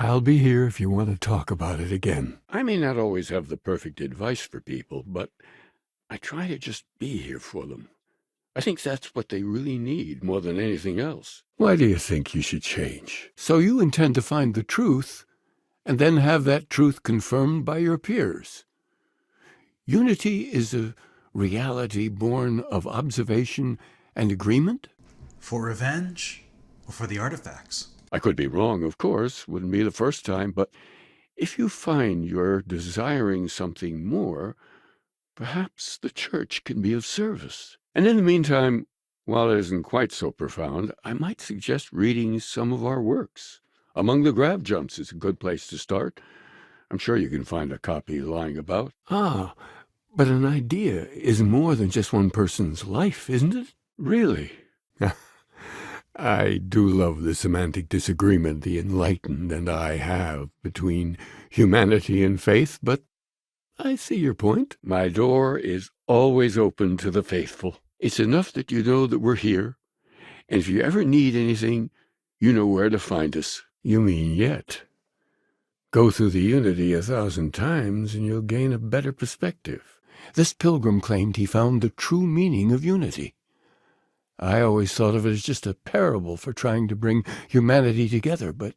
I'll be here if you want to talk about it again. I may not always have the perfect advice for people, but I try to just be here for them. I think that's what they really need more than anything else. Why do you think you should change? So you intend to find the truth and then have that truth confirmed by your peers. Unity is a reality born of observation and agreement? For revenge or for the artifacts? I could be wrong, of course, wouldn't be the first time, but if you find you're desiring something more, perhaps the church can be of service. And in the meantime, while it isn't quite so profound, I might suggest reading some of our works. Among the Grave Jumps is a good place to start. I'm sure you can find a copy lying about. Ah, but an idea is more than just one person's life, isn't it? Really? I do love the semantic disagreement the enlightened and I have between humanity and faith, but I see your point. My door is always open to the faithful. It's enough that you know that we're here, and if you ever need anything, you know where to find us. You mean yet? Go through the unity 1,000 times and you'll gain a better perspective. This pilgrim claimed he found the true meaning of unity. I always thought of it as just a parable for trying to bring humanity together, but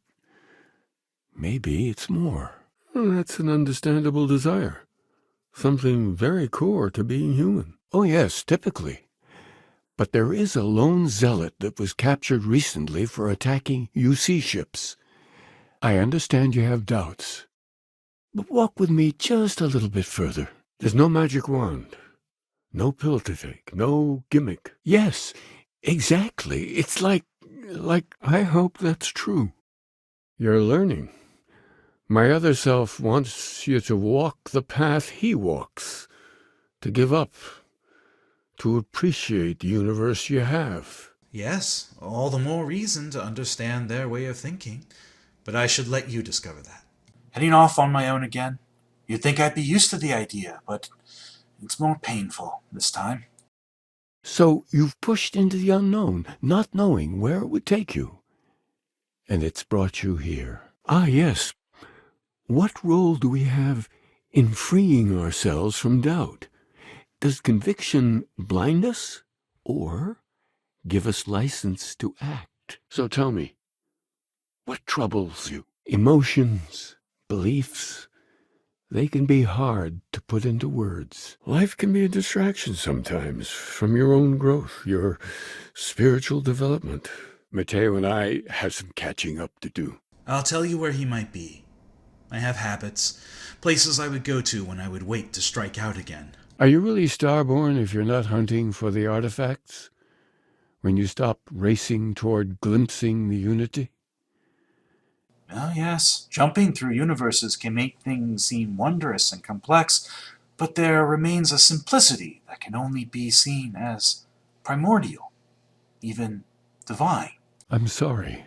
maybe it's more. Well, that's an understandable desire. Something very core to being human. Oh, yes, typically. But there is a lone zealot that was captured recently for attacking UC ships. I understand you have doubts, but walk with me just a little bit further. There's no magic wand, no pill to take, no gimmick. Yes, exactly. It's like I hope that's true. You're learning. My other self wants you to walk the path he walks, to give up, to appreciate the universe you have. Yes, all the more reason to understand their way of thinking. But I should let you discover that. Heading off on my own again. You'd think I'd be used to the idea, but it's more painful this time. So you've pushed into the unknown, not knowing where it would take you. And it's brought you here. Ah, yes. What role do we have in freeing ourselves from doubt? Does conviction blind us or give us license to act? So tell me, what troubles you? Emotions, beliefs, they can be hard to put into words. Life can be a distraction sometimes from your own growth, your spiritual development. Matteo and I have some catching up to do. I'll tell you where he might be. I have habits, places I would go to when I would wait to strike out again. Are you really starborn if you're not hunting for the artifacts? When you stop racing toward glimpsing the unity? Oh, yes, jumping through universes can make things seem wondrous and complex, but there remains a simplicity that can only be seen as primordial, even divine. I'm sorry.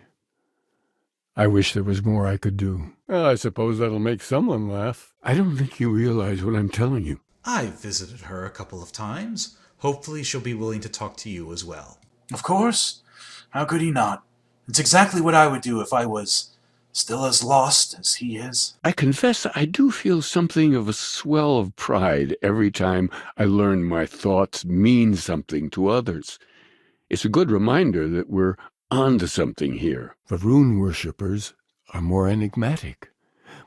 I wish there was more I could do. Well, I suppose that'll make someone laugh. I don't think you realize what I'm telling you. I've visited her a couple of times. Hopefully she'll be willing to talk to you as well. Of course. How could he not? It's exactly what I would do if I was still as lost as he is. I confess I do feel something of a swell of pride every time I learn my thoughts mean something to others. It's a good reminder that we're onto something here. The rune worshippers are more enigmatic,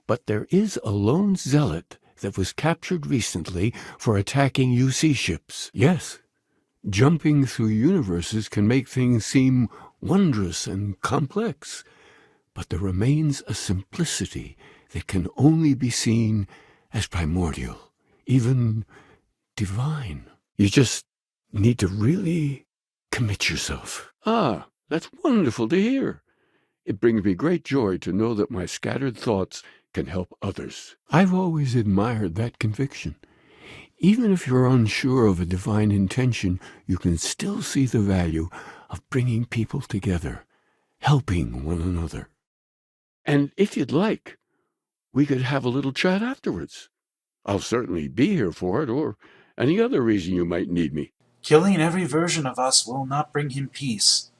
but there is a lone zealot that was captured recently for attacking UC ships. Yes, jumping through universes can make things seem wondrous and complex, but there remains a simplicity that can only be seen as primordial, even divine. You just need to really commit yourself. Ah, that's wonderful to hear. It brings me great joy to know that my scattered thoughts can help others. I've always admired that conviction. Even if you're unsure of a divine intention, you can still see the value of bringing people together, helping one another. And if you'd like, we could have a little chat afterwards. I'll certainly be here for it, or any other reason you might need me. Killing every version of us will not bring him peace.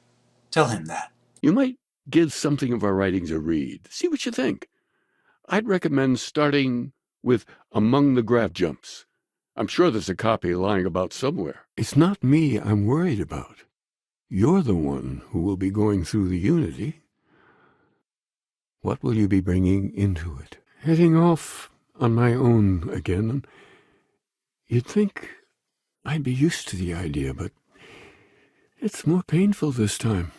Tell him that. You might give something of our writings a read. See what you think. I'd recommend starting with Among the Graph Jumps. I'm sure there's a copy lying about somewhere. It's not me I'm worried about. You're the one who will be going through the Unity. What will you be bringing into it? Heading off on my own again. You'd think I'd be used to the idea, but it's more painful this time.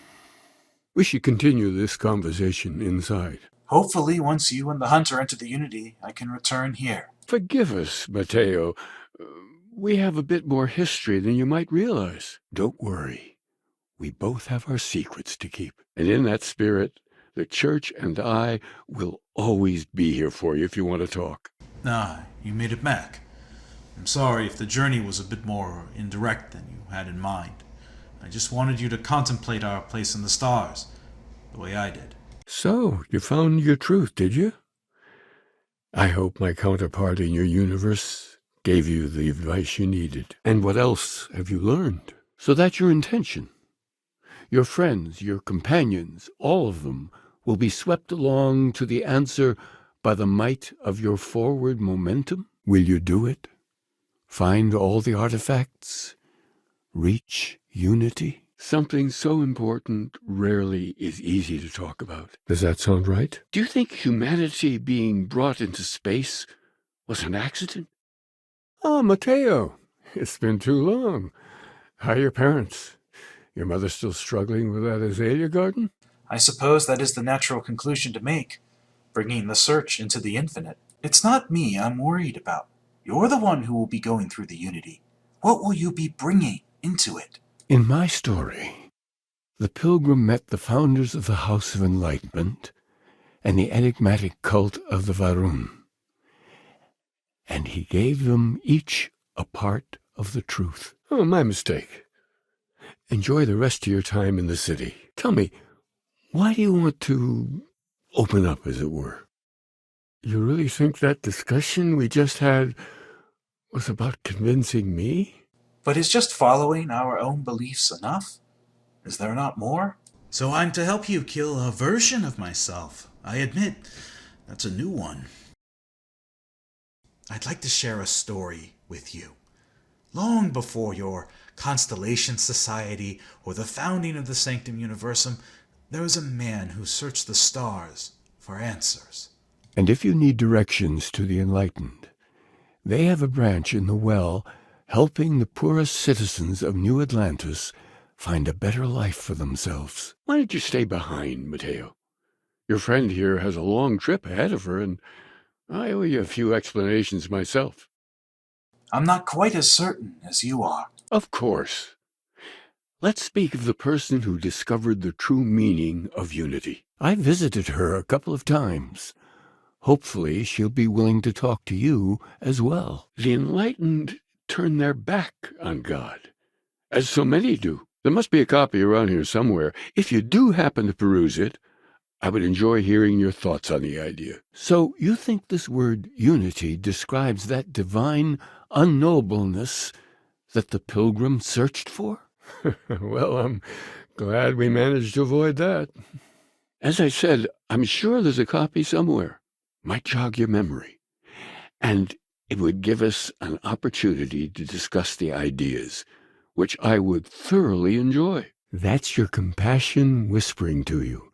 We should continue this conversation inside. Hopefully, once you and the hunter enter the Unity, I can return here. Forgive us, Matteo. We have a bit more history than you might realize. Don't worry. We both have our secrets to keep. And in that spirit, the church and I will always be here for you if you want to talk. You made it back. I'm sorry if the journey was a bit more indirect than you had in mind. I just wanted you to contemplate our place in the stars, the way I did. So, you found your truth, did you? I hope my counterpart in your universe gave you the advice you needed. And what else have you learned? So that's your intention. Your friends, your companions, all of them will be swept along to the answer by the might of your forward momentum? Will you do it? Find all the artifacts? Reach unity? Something so important rarely is easy to talk about. Does that sound right? Do you think humanity being brought into space was an accident? Oh, Matteo, it's been too long. How are your parents? Your mother still struggling with that azalea garden? I suppose that is the natural conclusion to make, bringing the search into the infinite. It's not me I'm worried about. You're the one who will be going through the Unity. What will you be bringing into it? In my story, the pilgrim met the founders of the House of Enlightenment and the enigmatic cult of the Varun, and he gave them each a part of the truth. Oh, my mistake. Enjoy the rest of your time in the city. Tell me, why do you want to open up, as it were? You really think that discussion we just had was about convincing me? But is just following our own beliefs enough? Is there not more? So I'm to help you kill a version of myself. I admit, that's a new one. I'd like to share a story with you. Long before your Constellation Society or the founding of the Sanctum Universum, there was a man who searched the stars for answers. And if you need directions to the enlightened, they have a branch in the well helping the poorest citizens of New Atlantis find a better life for themselves. Why don't you stay behind, Matteo? Your friend here has a long trip ahead of her, and I owe you a few explanations myself. I'm not quite as certain as you are. Of course. Let's speak of the person who discovered the true meaning of unity. I visited her a couple of times. Hopefully she'll be willing to talk to you as well. The enlightened turn their back on God, as so many do. There must be a copy around here somewhere. If you do happen to peruse it, I would enjoy hearing your thoughts on the idea. So you think this word unity describes that divine unknowableness that the pilgrim searched for? Well, I'm glad we managed to avoid that. As I said, I'm sure there's a copy somewhere. Might jog your memory. And it would give us an opportunity to discuss the ideas, which I would thoroughly enjoy. That's your compassion whispering to you.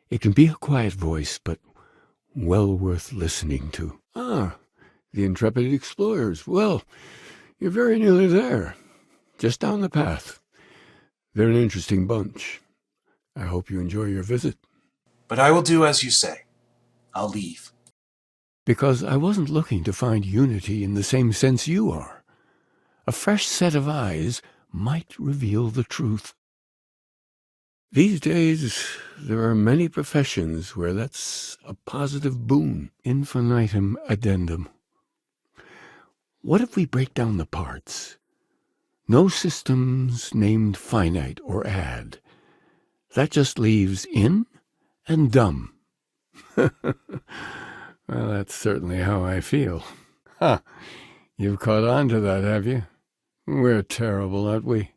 It can be a quiet voice, but well worth listening to. Ah, the intrepid explorers. Well, you're very nearly there. Just down the path. They're an interesting bunch. I hope you enjoy your visit. But I will do as you say. I'll leave. Because I wasn't looking to find unity in the same sense you are. A fresh set of eyes might reveal the truth. These days, there are many professions where that's a positive boon. Infinitum addendum. What if we break down the parts? No systems named finite or add. That just leaves in and dumb. Well, that's certainly how I feel. Ha! You've caught on to that, have you? We're terrible, aren't we?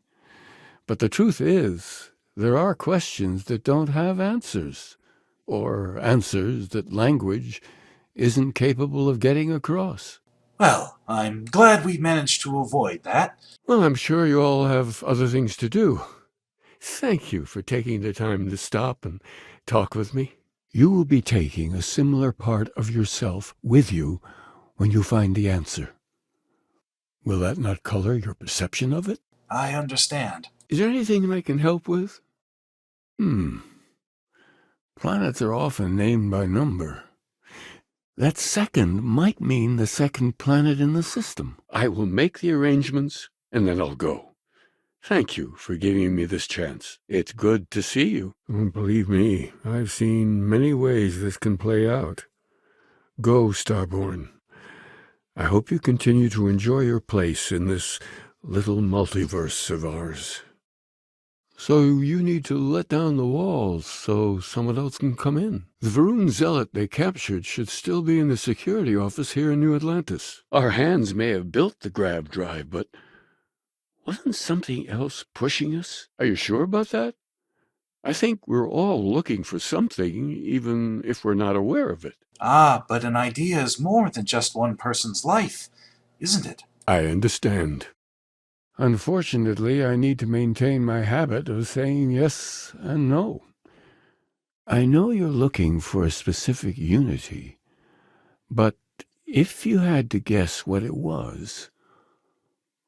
But the truth is there are questions that don't have answers, or answers that language isn't capable of getting across. Well, I'm glad we managed to avoid that. Well, I'm sure you all have other things to do. Thank you for taking the time to stop and talk with me. You will be taking a similar part of yourself with you when you find the answer. Will that not color your perception of it? I understand. Is there anything I can help with? Planets are often named by number. That second might mean the second planet in the system. I will make the arrangements, and then I'll go. Thank you for giving me this chance. It's good to see you. Believe me, I've seen many ways this can play out. Go, Starborn. I hope you continue to enjoy your place in this little multiverse of ours. So you need to let down the walls so someone else can come in. The Varun zealot they captured should still be in the security office here in New Atlantis. Our hands may have built the grav drive, but wasn't something else pushing us? Are you sure about that? I think we're all looking for something, even if we're not aware of it. Ah, but an idea is more than just one person's life, isn't it? I understand. Unfortunately, I need to maintain my habit of saying yes and no. I know you're looking for a specific unity, but if you had to guess what it was,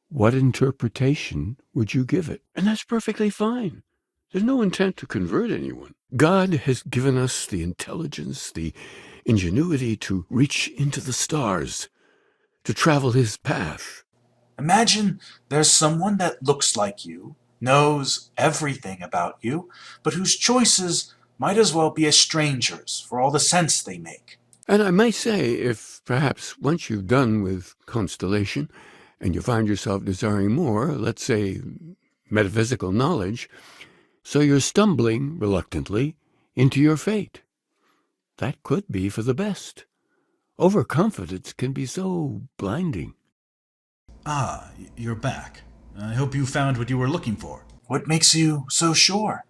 what interpretation would you give it? And that's perfectly fine. There's no intent to convert anyone. God has given us the intelligence, the ingenuity to reach into the stars, to travel his path. Imagine there's someone that looks like you, knows everything about you, but whose choices might as well be as strangers for all the sense they make. And I might say, if perhaps once you've done with constellation and you find yourself desiring more, let's say metaphysical knowledge, so you're stumbling, reluctantly, into your fate. That could be for the best. Overconfidence can be so blinding. Ah, you're back. I hope you found what you were looking for. What makes you so sure?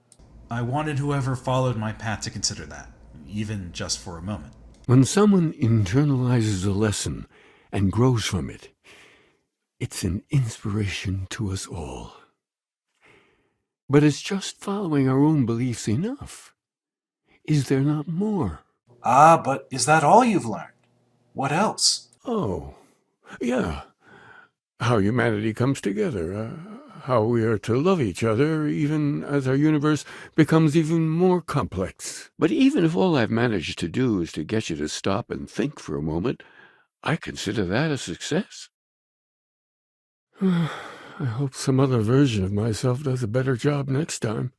I wanted whoever followed my path to consider that, even just for a moment. When someone internalizes a lesson and grows from it, it's an inspiration to us all. But is just following our own beliefs enough? Is there not more? Ah, but is that all you've learned? What else? Oh, yeah. How humanity comes together, how we are to love each other even as our universe becomes even more complex. But even if all I've managed to do is to get you to stop and think for a moment, I consider that a success. I hope some other version of myself does a better job next time.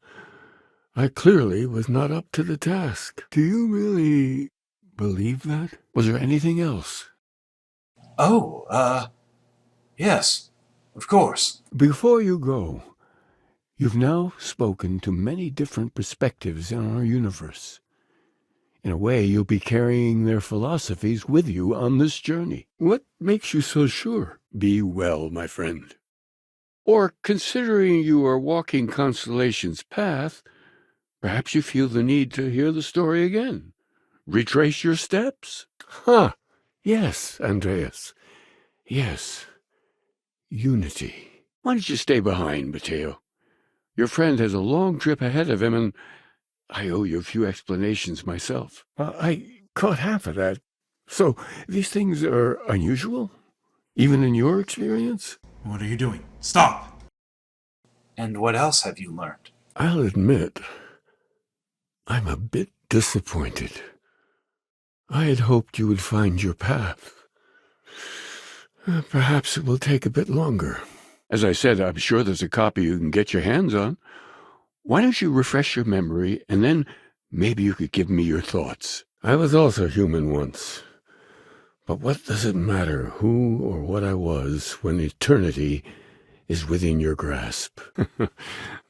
I clearly was not up to the task. Do you really believe that? Was there anything else? Oh, yes, of course. Before you go, you've now spoken to many different perspectives in our universe. In a way, you'll be carrying their philosophies with you on this journey. What makes you so sure? Be well, my friend. Or, considering you are walking Constellation's path, perhaps you feel the need to hear the story again. Retrace your steps? Yes, Andreas. Yes. Unity. Why don't you stay behind, Matteo? Your friend has a long trip ahead of him, and I owe you a few explanations myself. I caught half of that. So these things are unusual? Even in your experience? What are you doing? Stop! And what else have you learned? I'll admit, I'm a bit disappointed. I had hoped you would find your path. Perhaps it will take a bit longer. As I said, I'm sure there's a copy you can get your hands on. Why don't you refresh your memory, and then maybe you could give me your thoughts. I was also human once. But what does it matter who or what I was when eternity is within your grasp?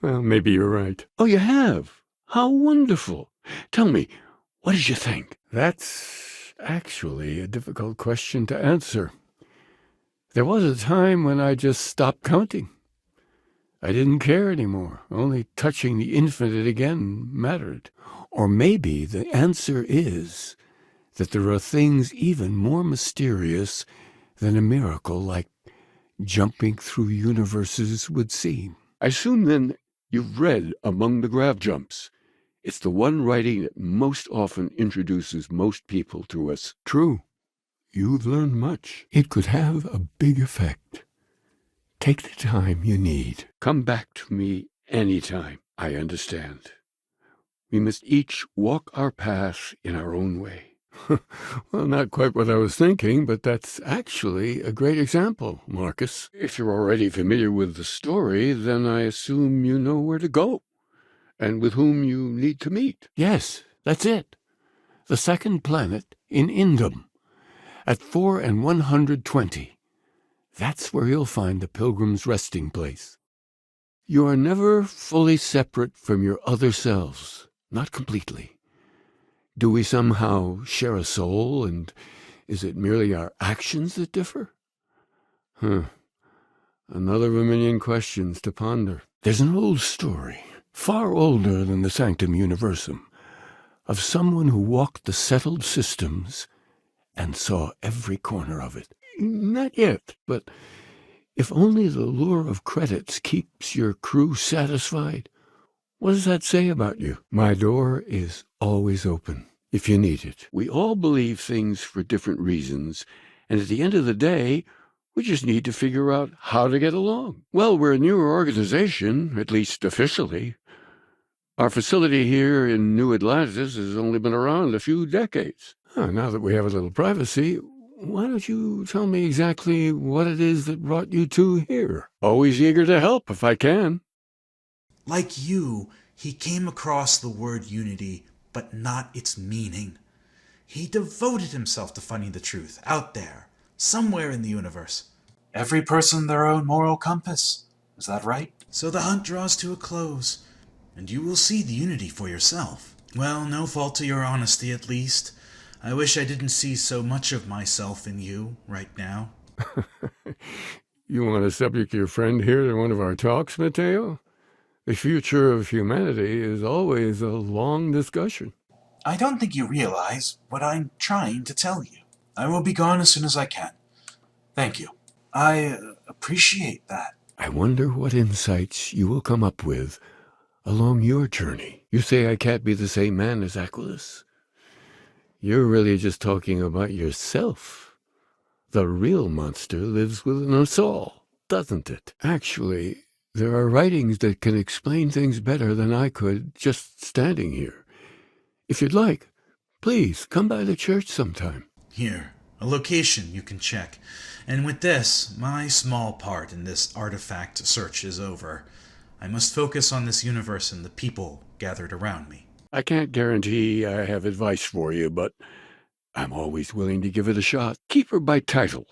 Well, maybe you're right. Oh, you have? How wonderful. Tell me, what did you think? That's actually a difficult question to answer. There was a time when I just stopped counting. I didn't care anymore. Only touching the infinite again mattered. Or maybe the answer is that there are things even more mysterious than a miracle like jumping through universes would seem. I assume then you've read Among the Grav Jumps. It's the one writing that most often introduces most people to us. True. You've learned much. It could have a big effect. Take the time you need. Come back to me anytime. I understand. We must each walk our path in our own way. Well, not quite what I was thinking, but that's actually a great example, Marcus. If you're already familiar with the story, then I assume you know where to go and with whom you need to meet. Yes, that's it. The second planet in Indum, at 4 and 120. That's where you'll find the pilgrim's resting place. You are never fully separate from your other selves, not completely. Do we somehow share a soul, and is it merely our actions that differ? Another of a million questions to ponder. There's an old story, far older than the Sanctum Universum, of someone who walked the settled systems and saw every corner of it. Not yet, but if only the lure of credits keeps your crew satisfied, what does that say about you? My door is always open, if you need it. We all believe things for different reasons, and at the end of the day, we just need to figure out how to get along. Well, we're a newer organization, at least officially. Our facility here in New Atlantis has only been around a few decades. Now that we have a little privacy, why don't you tell me exactly what it is that brought you two here? Always eager to help if I can. Like you, he came across the word unity, but not its meaning. He devoted himself to finding the truth out there, somewhere in the universe. Every person their own moral compass. Is that right? So the hunt draws to a close, and you will see the unity for yourself. Well, no fault to your honesty, at least. I wish I didn't see so much of myself in you right now. You want to subject your friend here to one of our talks, Matteo? The future of humanity is always a long discussion. I don't think you realize what I'm trying to tell you. I will be gone as soon as I can. Thank you. I appreciate that. I wonder what insights you will come up with along your journey. You say I can't be the same man as Aquilus? You're really just talking about yourself. The real monster lives within us all, doesn't it? Actually, there are writings that can explain things better than I could just standing here. If you'd like, please come by the church sometime. Here, a location you can check. And with this, my small part in this artifact search is over. I must focus on this universe and the people gathered around me. I can't guarantee I have advice for you, but I'm always willing to give it a shot. Keep her by title.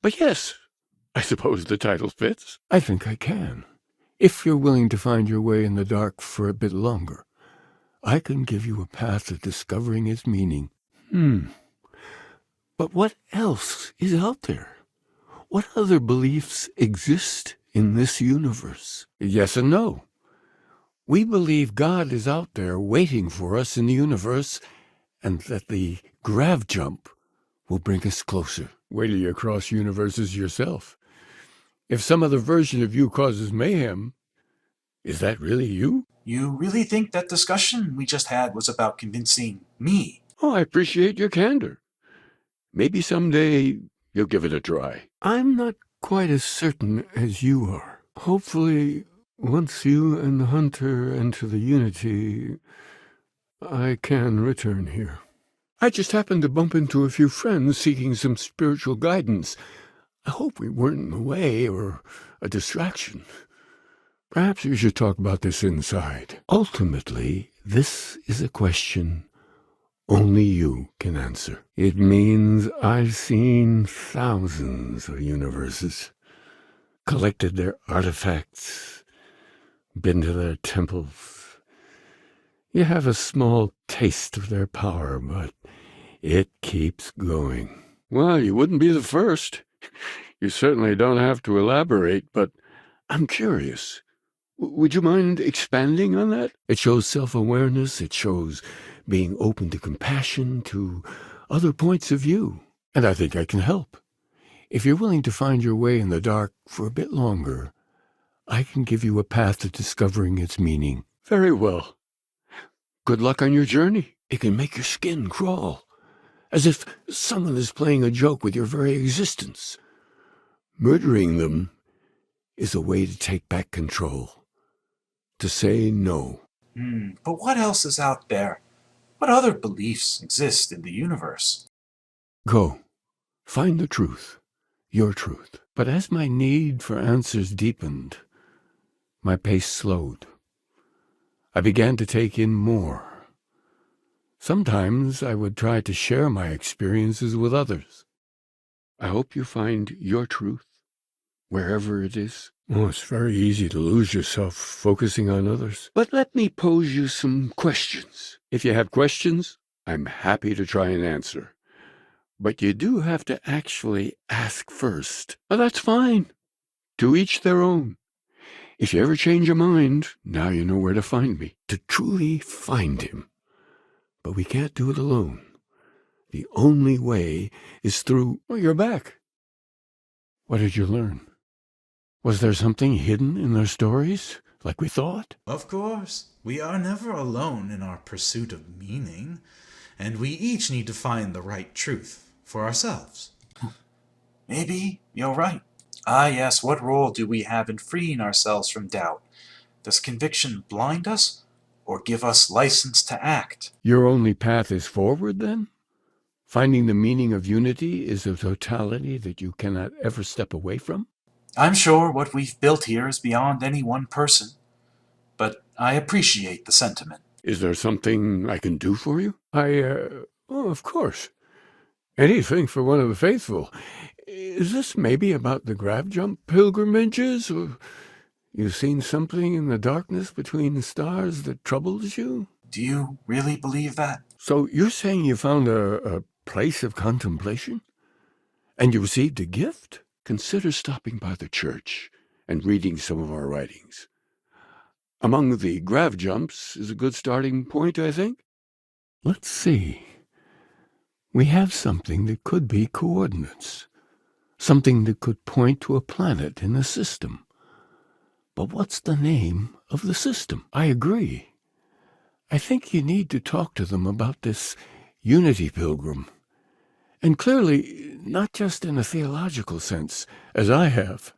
But yes, I suppose the title fits. I think I can. If you're willing to find your way in the dark for a bit longer, I can give you a path to discovering its meaning. But what else is out there? What other beliefs exist in this universe? Yes and no. We believe God is out there waiting for us in the universe, and that the grav jump will bring us closer. Wait till you cross universes yourself. If some other version of you causes mayhem, is that really you? You really think that discussion we just had was about convincing me? Oh, I appreciate your candor. Maybe someday you'll give it a try. I'm not quite as certain as you are. Hopefully, once you and the hunter enter the unity, I can return here. I just happened to bump into a few friends seeking some spiritual guidance. I hope we weren't in the way or a distraction. Perhaps we should talk about this inside. Ultimately, this is a question only you can answer. It means I've seen thousands of universes, collected their artifacts, been to their temples. You have a small taste of their power, but it keeps going. Well, you wouldn't be the first. You certainly don't have to elaborate, but I'm curious. Would you mind expanding on that? It shows self-awareness. It shows being open to compassion, to other points of view. And I think I can help. If you're willing to find your way in the dark for a bit longer, I can give you a path to discovering its meaning. Very well. Good luck on your journey. It can make your skin crawl, as if someone is playing a joke with your very existence. Murdering them is a way to take back control, to say no. But what else is out there? What other beliefs exist in the universe? Go, find the truth, your truth. But as my need for answers deepened, my pace slowed. I began to take in more. Sometimes I would try to share my experiences with others. I hope you find your truth, wherever it is. Oh, it's very easy to lose yourself focusing on others. But let me pose you some questions. If you have questions, I'm happy to try and answer. But you do have to actually ask first. Well, that's fine. To each their own. If you ever change your mind, now you know where to find me. To truly find him. But we can't do it alone. The only way is through... Oh, you're back. What did you learn? Was there something hidden in their stories, like we thought? Of course, we are never alone in our pursuit of meaning, and we each need to find the right truth for ourselves. Maybe you're right. Ah, yes, what role do we have in freeing ourselves from doubt? Does conviction blind us, or give us license to act? Your only path is forward, then? Finding the meaning of unity is a totality that you cannot ever step away from? I'm sure what we've built here is beyond any one person, but I appreciate the sentiment. Is there something I can do for you? Oh, of course. Anything for one of the faithful. Is this maybe about the grab jump pilgrimages? Or you've seen something in the darkness between the stars that troubles you? Do you really believe that? So you're saying you found a place of contemplation? And you received a gift? Consider stopping by the church and reading some of our writings. Among the grav jumps is a good starting point, I think. Let's see. We have something that could be coordinates. Something that could point to a planet in the system. But what's the name of the system? I agree. I think you need to talk to them about this unity pilgrim. And clearly, not just in a theological sense, as I have.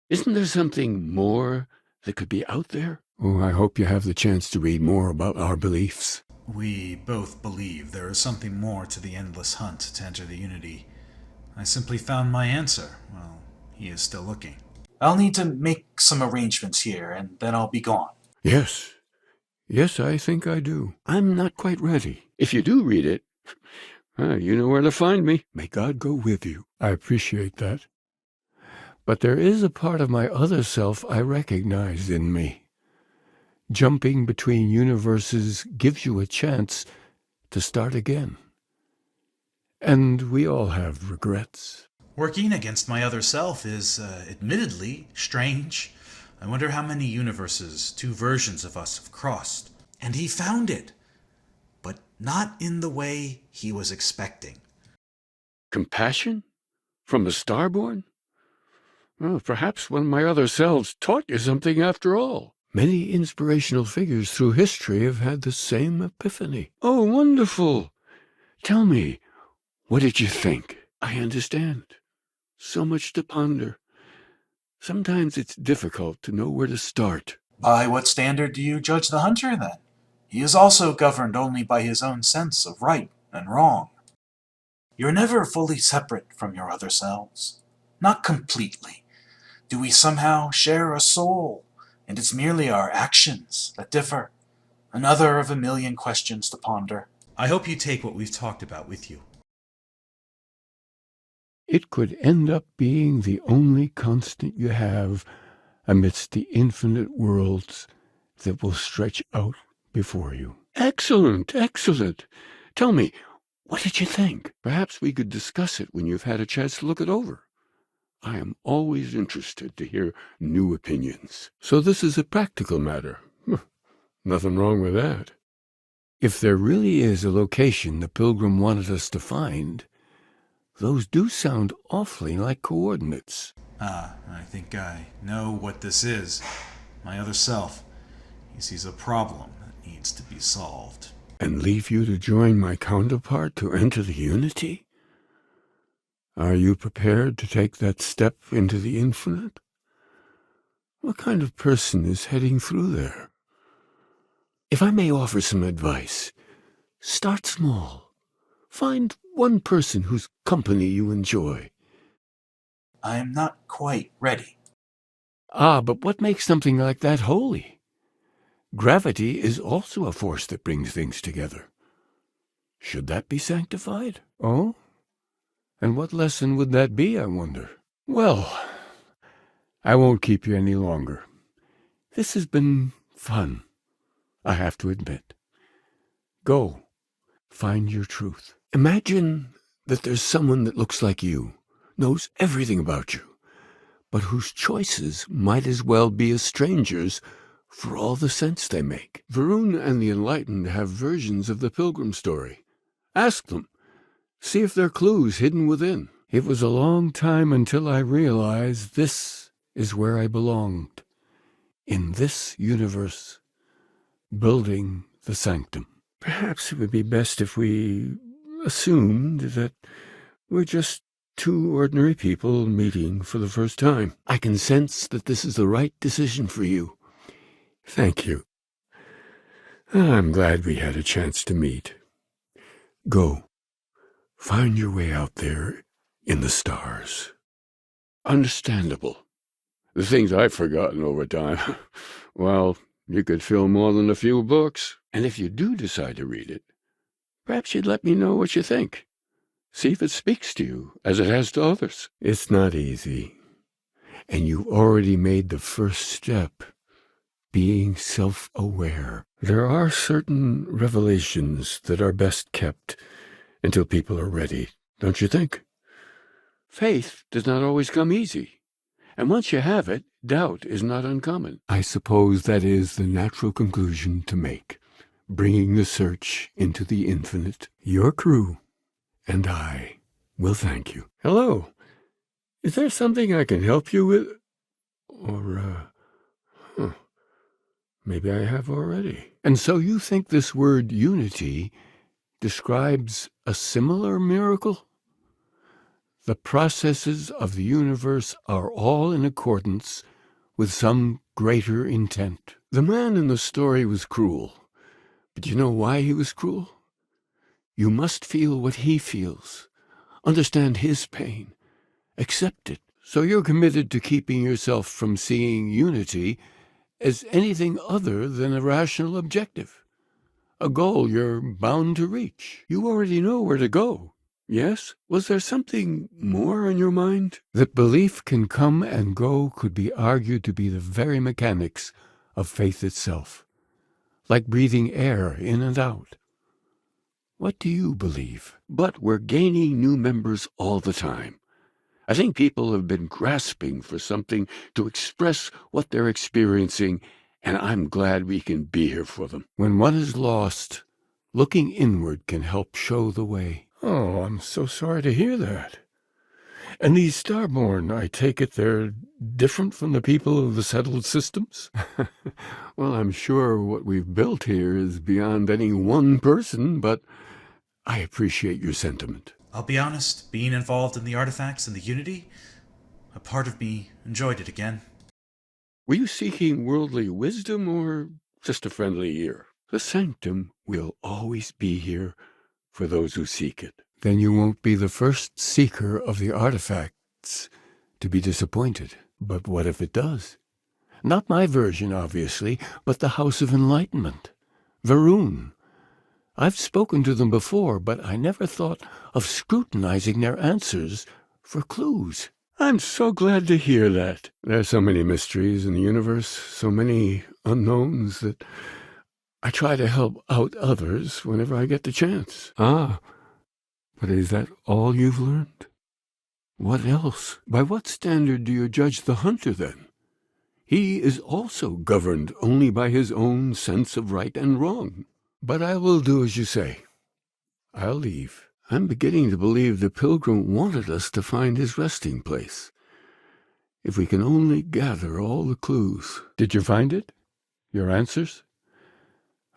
Isn't there something more that could be out there? Oh, I hope you have the chance to read more about our beliefs. We both believe there is something more to the endless hunt to enter the unity. I simply found my answer. Well, he is still looking. I'll need to make some arrangements here, and then I'll be gone. Yes, I think I do. I'm not quite ready. If you do read it, you know where to find me. May God go with you. I appreciate that. But there is a part of my other self I recognize in me. Jumping between universes gives you a chance to start again. And we all have regrets. Working against my other self is, admittedly, strange. I wonder how many universes two versions of us have crossed. And he found it, but not in the way he was expecting. Compassion? From the starborn? Well, perhaps one of my other selves taught you something after all. Many inspirational figures through history have had the same epiphany. Oh, wonderful. Tell me, what did you think? I understand. So much to ponder. Sometimes it's difficult to know where to start. By what standard do you judge the hunter, then? He is also governed only by his own sense of right and wrong. You're never fully separate from your other selves. Not completely. Do we somehow share a soul, and it's merely our actions that differ? Another of a million questions to ponder. I hope you take what we've talked about with you. It could end up being the only constant you have amidst the infinite worlds that will stretch out before you. Excellent, excellent. Tell me, what did you think? Perhaps we could discuss it when you've had a chance to look it over. I am always interested to hear new opinions. So this is a practical matter. Nothing wrong with that. If there really is a location the pilgrim wanted us to find, those do sound awfully like coordinates. I think I know what this is. My other self. He sees a problem that needs to be solved. And leave you to join my counterpart to enter the unity? Are you prepared to take that step into the infinite? What kind of person is heading through there? If I may offer some advice, start small. Find one person whose company you enjoy. I am not quite ready. But what makes something like that holy? Gravity is also a force that brings things together. Should that be sanctified? Oh? And what lesson would that be, I wonder? Well, I won't keep you any longer. This has been fun, I have to admit. Go, find your truth. Imagine that there's someone that looks like you, knows everything about you, but whose choices might as well be as strangers for all the sense they make. Varun and the enlightened have versions of the pilgrim story. Ask them. See if there are clues hidden within. It was a long time until I realized this is where I belonged, in this universe, building the sanctum. Perhaps it would be best if we assumed that we're just two ordinary people meeting for the first time. I can sense that this is the right decision for you. Thank you. I'm glad we had a chance to meet. Go. Find your way out there in the stars. Understandable. The things I've forgotten over time. Well, you could fill more than a few books. And if you do decide to read it, perhaps you'd let me know what you think. See if it speaks to you as it has to others. It's not easy. And you already made the first step, being self-aware. There are certain revelations that are best kept until people are ready, don't you think? Faith does not always come easy. And once you have it, doubt is not uncommon. I suppose that is the natural conclusion to make, bringing the search into the infinite. Your crew and I will thank you. Hello. Is there something I can help you with? Or, maybe I have already. And so you think this word unity describes a similar miracle? The processes of the universe are all in accordance with some greater intent. The man in the story was cruel. But you know why he was cruel? You must feel what he feels, understand his pain, accept it. So you're committed to keeping yourself from seeing unity as anything other than a rational objective, a goal you're bound to reach. You already know where to go, yes? Was there something more on your mind? That belief can come and go could be argued to be the very mechanics of faith itself, like breathing air in and out. What do you believe? But we're gaining new members all the time. I think people have been grasping for something to express what they're experiencing, and I'm glad we can be here for them. When one is lost, looking inward can help show the way. Oh, I'm so sorry to hear that. And these Starborn, I take it they're different from the people of the settled systems? Well, I'm sure what we've built here is beyond any one person, but I appreciate your sentiment. I'll be honest, being involved in the artifacts and the Unity, a part of me enjoyed it again. Were you seeking worldly wisdom or just a friendly ear? The sanctum will always be here for those who seek it. Then you won't be the first seeker of the artifacts to be disappointed. But what if it does? Not my version, obviously, but the House of Enlightenment. Varun. I've spoken to them before, but I never thought of scrutinizing their answers for clues. I'm so glad to hear that. There's so many mysteries in the universe, so many unknowns that I try to help out others whenever I get the chance. But is that all you've learned? What else? By what standard do you judge the hunter, then? He is also governed only by his own sense of right and wrong. But I will do as you say. I'll leave. I'm beginning to believe the pilgrim wanted us to find his resting place. If we can only gather all the clues. Did you find it? Your answers?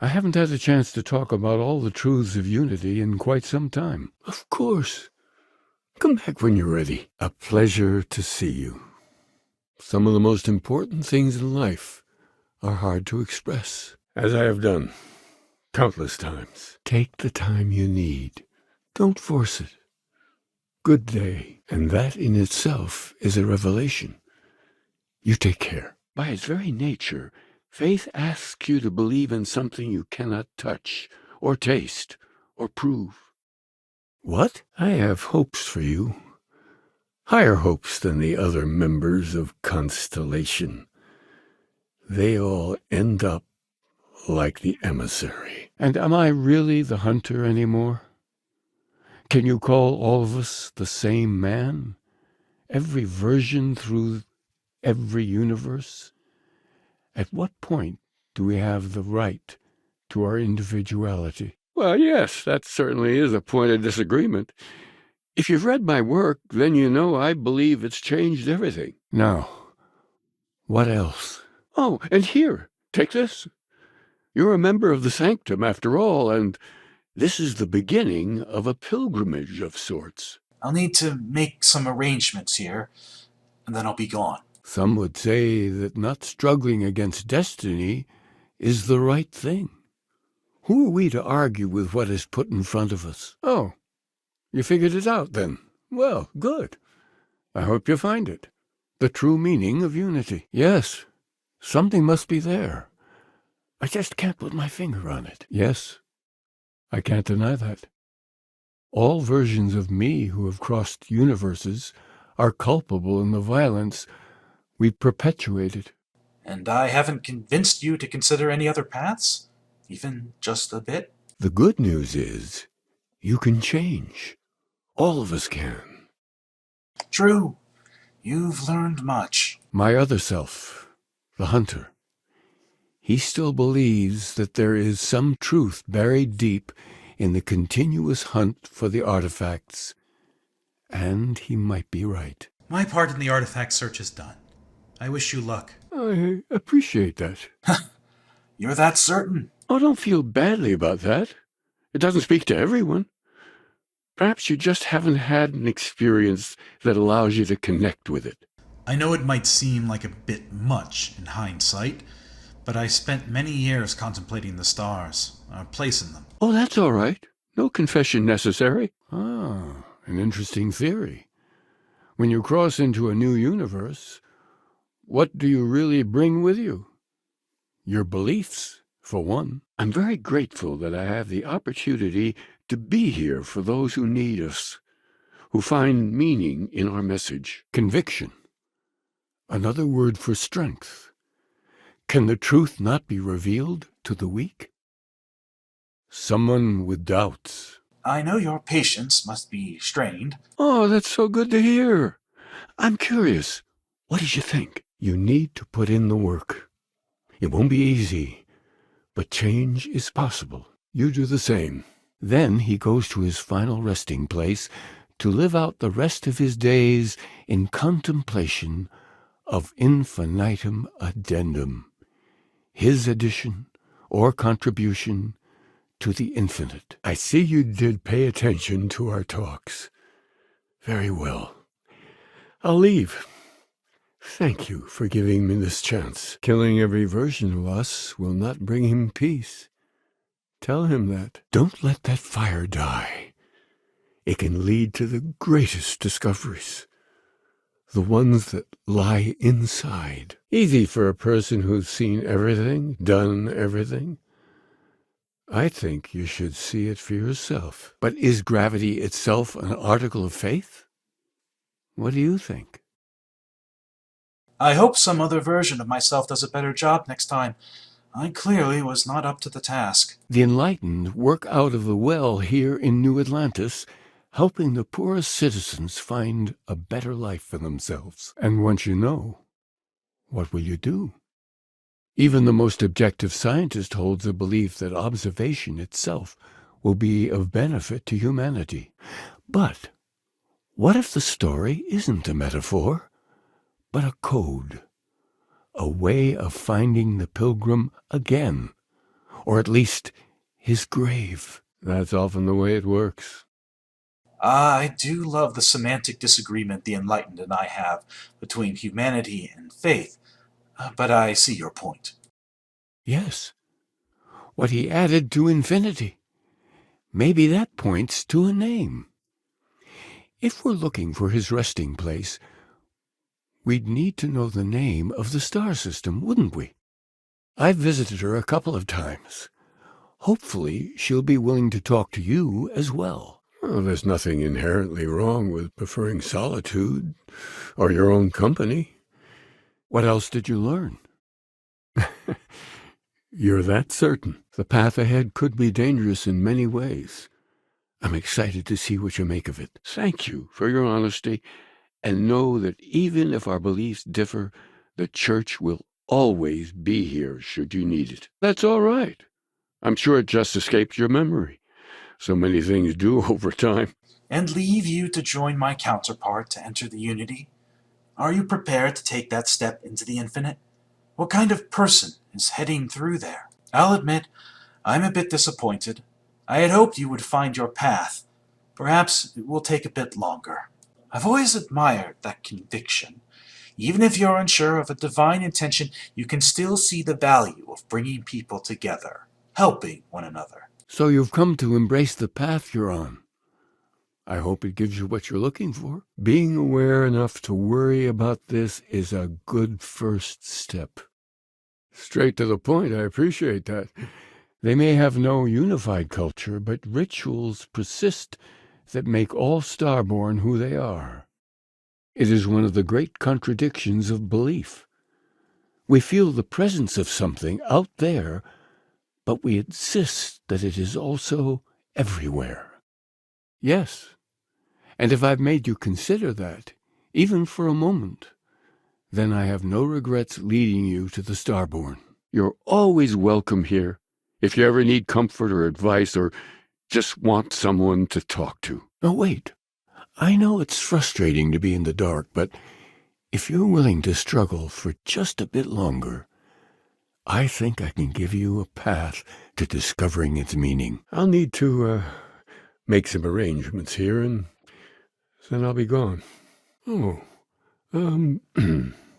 I haven't had a chance to talk about all the truths of unity in quite some time. Of course. Come back when you're ready. A pleasure to see you. Some of the most important things in life are hard to express, as I have done countless times. Take the time you need. Don't force it. Good day. And that in itself is a revelation. You take care. By its very nature, faith asks you to believe in something you cannot touch, or taste, or prove. What? I have hopes for you. Higher hopes than the other members of Constellation. They all end up like the emissary. And am I really the hunter anymore? Can you call all of us the same man? Every version through every universe? At what point do we have the right to our individuality? Well, yes, that certainly is a point of disagreement. If you've read my work, then you know I believe it's changed everything. Now, what else? Oh, and here, take this. You're a member of the sanctum, after all, and this is the beginning of a pilgrimage of sorts. I'll need to make some arrangements here, and then I'll be gone. Some would say that not struggling against destiny is the right thing. Who are we to argue with what is put in front of us? Oh, you figured it out, then. Well, good. I hope you find it. The true meaning of unity. Yes, something must be there. I just can't put my finger on it. Yes, I can't deny that. All versions of me who have crossed universes are culpable in the violence we've perpetuated. And I haven't convinced you to consider any other paths? Even just a bit? The good news is you can change. All of us can. True. You've learned much. My other self, the hunter, he still believes that there is some truth buried deep in the continuous hunt for the artifacts. And he might be right. My part in the artifact search is done. I wish you luck. I appreciate that. You're that certain? Oh, don't feel badly about that. It doesn't speak to everyone. Perhaps you just haven't had an experience that allows you to connect with it. I know it might seem like a bit much in hindsight, but I spent many years contemplating the stars, our place in them. Oh, that's all right. No confession necessary. Ah, an interesting theory. When you cross into a new universe, what do you really bring with you? Your beliefs, for one. I'm very grateful that I have the opportunity to be here for those who need us, who find meaning in our message. Conviction. Another word for strength. Can the truth not be revealed to the weak? Someone with doubts. I know your patience must be strained. Oh, that's so good to hear. I'm curious. What did you think? You need to put in the work. It won't be easy, but change is possible. You do the same. Then he goes to his final resting place to live out the rest of his days in contemplation of infinitum addendum, his addition or contribution to the infinite. I see you did pay attention to our talks. Very well. I'll leave. Thank you for giving me this chance. Killing every version of us will not bring him peace. Tell him that. Don't let that fire die. It can lead to the greatest discoveries. The ones that lie inside. Easy for a person who's seen everything, done everything. I think you should see it for yourself. But is gravity itself an article of faith? What do you think? I hope some other version of myself does a better job next time. I clearly was not up to the task. The enlightened work out of the well here in New Atlantis helping the poorest citizens find a better life for themselves. And once you know, what will you do? Even the most objective scientist holds the belief that observation itself will be of benefit to humanity. But what if the story isn't a metaphor, but a code? A way of finding the pilgrim again, or at least his grave. That's often the way it works. I do love the semantic disagreement the enlightened and I have between humanity and faith, but I see your point. Yes, what he added to infinity. Maybe that points to a name. If we're looking for his resting place, we'd need to know the name of the star system, wouldn't we? I've visited her a couple of times. Hopefully she'll be willing to talk to you as well. Well, there's nothing inherently wrong with preferring solitude or your own company. What else did you learn? You're that certain. The path ahead could be dangerous in many ways. I'm excited to see what you make of it. Thank you for your honesty, and know that even if our beliefs differ, the church will always be here should you need it. That's all right. I'm sure it just escaped your memory. So many things do over time. And leave you to join my counterpart to enter the unity? Are you prepared to take that step into the infinite? What kind of person is heading through there? I'll admit, I'm a bit disappointed. I had hoped you would find your path. Perhaps it will take a bit longer. I've always admired that conviction. Even if you're unsure of a divine intention, you can still see the value of bringing people together, helping one another. So you've come to embrace the path you're on. I hope it gives you what you're looking for. Being aware enough to worry about this is a good first step. Straight to the point, I appreciate that. They may have no unified culture, but rituals persist that make all starborn who they are. It is one of the great contradictions of belief. We feel the presence of something out there, but we insist that it is also everywhere. Yes, and if I've made you consider that, even for a moment, then I have no regrets leading you to the starborn. You're always welcome here, if you ever need comfort or advice or just want someone to talk to. Oh, wait. I know it's frustrating to be in the dark, but if you're willing to struggle for just a bit longer, I think I can give you a path to discovering its meaning. I'll need to make some arrangements here, and then I'll be gone. Oh,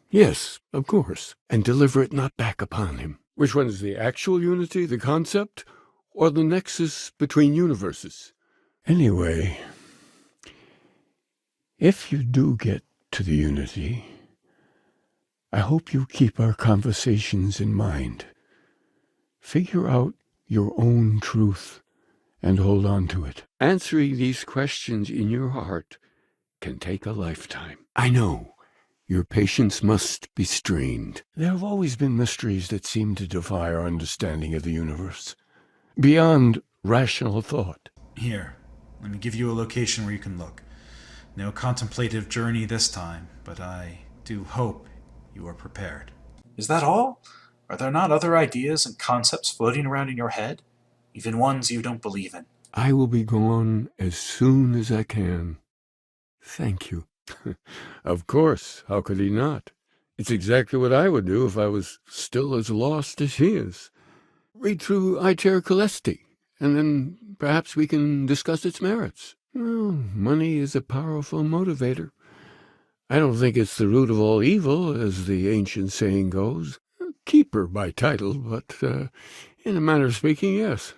yes, of course. And deliver it not back upon him. Which one is the actual unity, the concept, or the nexus between universes? Anyway, if you do get to the unity, I hope you keep our conversations in mind. Figure out your own truth and hold on to it. Answering these questions in your heart can take a lifetime. I know. Your patience must be strained. There have always been mysteries that seem to defy our understanding of the universe, beyond rational thought. Here, let me give you a location where you can look. No contemplative journey this time, but I do hope you are prepared. Is that all? Are there not other ideas and concepts floating around in your head? Even ones you don't believe in? I will be gone as soon as I can. Thank you. Of course, how could he not? It's exactly what I would do if I was still as lost as he is. Read through Iter Celesti, and then perhaps we can discuss its merits. Well, money is a powerful motivator. I don't think it's the root of all evil, as the ancient saying goes. Keeper by title, but in a manner of speaking, yes.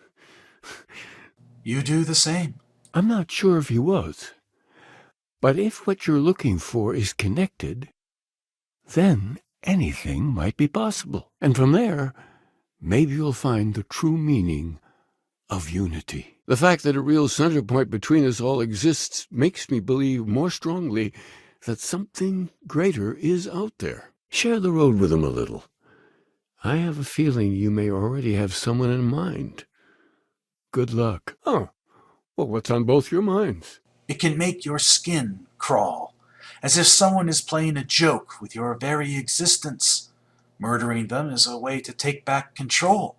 You do the same. I'm not sure if he was. But if what you're looking for is connected, then anything might be possible. And from there, maybe you'll find the true meaning of unity. The fact that a real center point between us all exists makes me believe more strongly that something greater is out there. Share the road with him a little. I have a feeling you may already have someone in mind. Good luck. Oh, well, what's on both your minds? It can make your skin crawl, as if someone is playing a joke with your very existence. Murdering them is a way to take back control,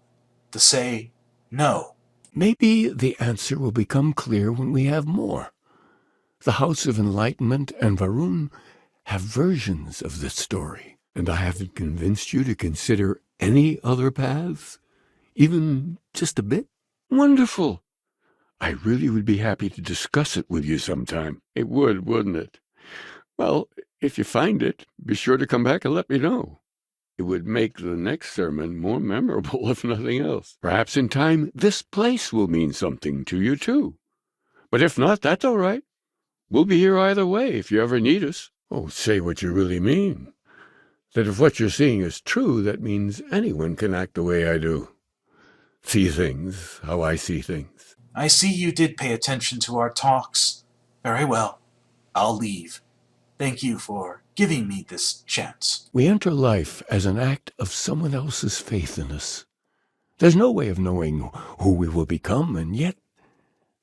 to say no. Maybe the answer will become clear when we have more. The House of Enlightenment and Varun have versions of this story, and I haven't convinced you to consider any other paths, even just a bit. Wonderful. I really would be happy to discuss it with you sometime. It would, wouldn't it? Well, if you find it, be sure to come back and let me know. It would make the next sermon more memorable, if nothing else. Perhaps in time, this place will mean something to you, too. But if not, that's all right. We'll be here either way if you ever need us. Oh, say what you really mean. That if what you're seeing is true, that means anyone can act the way I do. See things how I see things. I see you did pay attention to our talks. Very well. I'll leave. Thank you for giving me this chance. We enter life as an act of someone else's faith in us. There's no way of knowing who we will become, and yet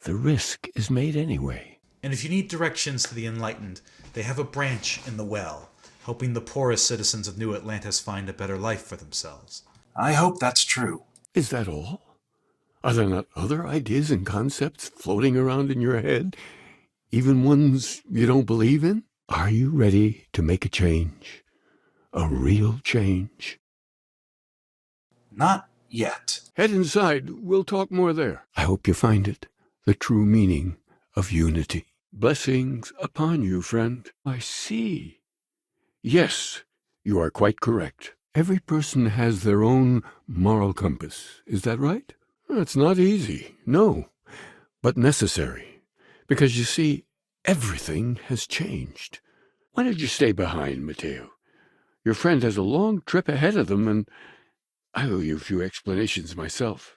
the risk is made anyway. And if you need directions to the enlightened, they have a branch in the well, helping the poorest citizens of New Atlantis find a better life for themselves. I hope that's true. Is that all? Are there not other ideas and concepts floating around in your head, even ones you don't believe in? Are you ready to make a change? A real change? Not yet. Head inside. We'll talk more there. I hope you find it, the true meaning of unity. Blessings upon you, friend. I see. Yes, you are quite correct. Every person has their own moral compass. Is that right? It's not easy, no, But necessary. Because you see, everything has changed. Why don't you stay behind, Matteo? Your friend has a long trip ahead of them, and I owe you a few explanations myself.